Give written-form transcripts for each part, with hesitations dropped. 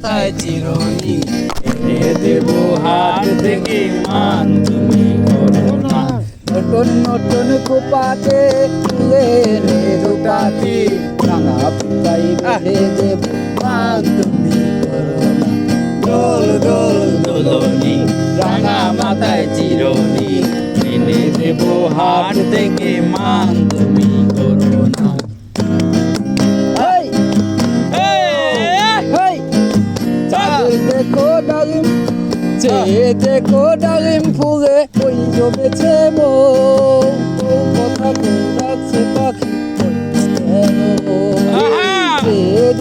মাথায় চিরনি এনে দেব হাট থেকে মান তুমি করো না। নতুন নতুন খোপাতে তুলে এনে রূপাতে রাঙা পিতাই বেঁধে দেব মান তুমি করো না। দোল দোল দোলনি রাঙা মাথায় চিরনি এনে দেব হাট থেকে মান তুমি করো না। হেই হেই দেখো ডালিম দেখো ডালিম ফুলে ওই জমেছে মন কথা রাখছে পাখি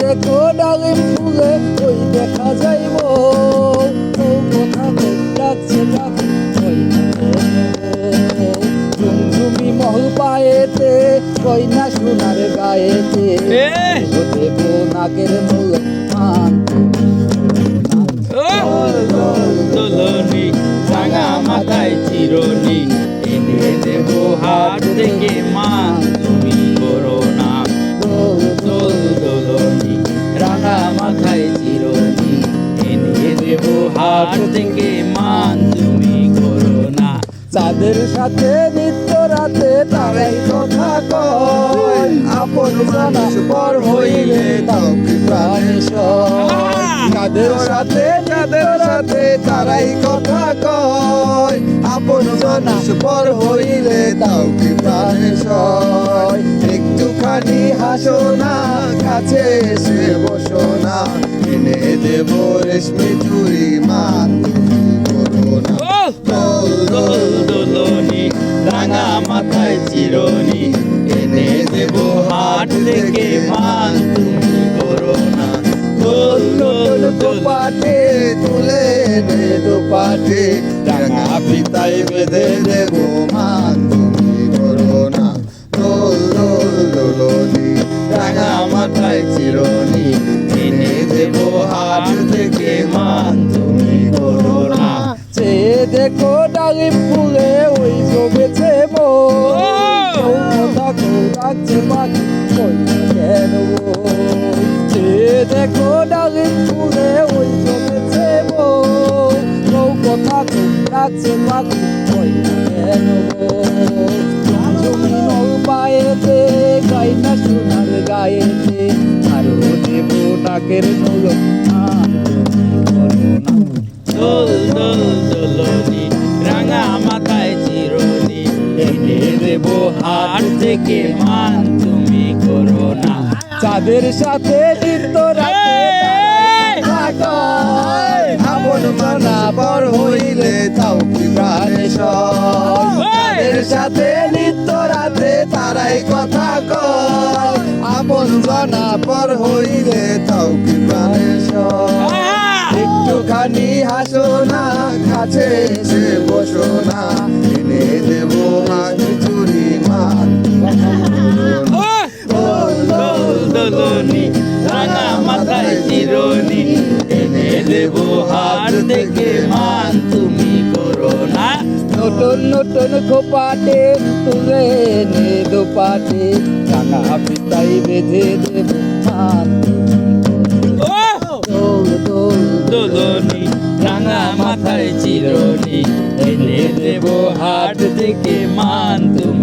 দেখো ডালিম ফুলে ওই দেখা যাইব কথা রাখছে পাখি ঝুমঝুমি মহল পায়েতে কইনা সোনার গায়েতে দেব নাগের মূল মান দোলনি রাঙা মাথায় চিরনি এনে দেব হাট থেকে মান তুমি করো না। দোল দোলনি রাঙা মাথায় চিরনি এনে দেব হাট থেকে মান তুমি করো না। চাঁদের সাথে নিত্য রাতে তারাই কথা কয় আপন মানুষ পর হইলে তাও কি প্রাণে সয়। চাঁদের সাথে তারাই কথা কয় আপন মানুষ পর হইলে তাও কি প্রাণে সয়। একটুখানি হাসো না কাছে এসে বসো না এনে দেব রেশমি চুরি মান করো না। দোল দোলনি রাঙা মাথায় চিরনি এনে দেব হাট থেকে মান তুমি করো না। দোল দোল দোপাটে তুলে এনে দোপাটে রাঙা পিতাই বেঁধে দেব মান তুমি করো না। দোল দোল দোলনি রাঙা মাথায় চিরনি এনে দেব হাট থেকে মান তুমি করো না। দেখো ডালিম ফুলে ওই জমেছে রাখছে পাখি কেন দেখো ডালিম ফুলে ওই জমেছে কথা রাখছে পাখি কেন জমি নল পায়েতে গাইনা সোনার গায়েতে আরো দেব নাকের নল দোল দোল দোলনি রাঙা মাথায় চিরনি এনে দেব হাট থেকে মান তুমি করো না। চাঁদের সাথে নিত্য রাতে আপন মানা পর হইলে তাও কি প্রাণে সয়। চাঁদের সাথে নিত্য রাতে তারাই কথা কয় আপন জানা পর হইলে তাও কি প্রাণে সয়। একটুখানি হাসো না কাছে এসে বসো না এনে দেব হাসি চুরি মান। দোলনি রাঙা মাথায় চিরনি এনে দেব হাট থেকে মান তুমি করো না। নতুন নতুন খোপাটে তুলে এনে দোপাটে রাঙা পিতাই বেঁধে দেব মান। দোল দোল দোলনি রাঙা মাথায় চিরনি এনে দেব হাট থেকে মান তুমি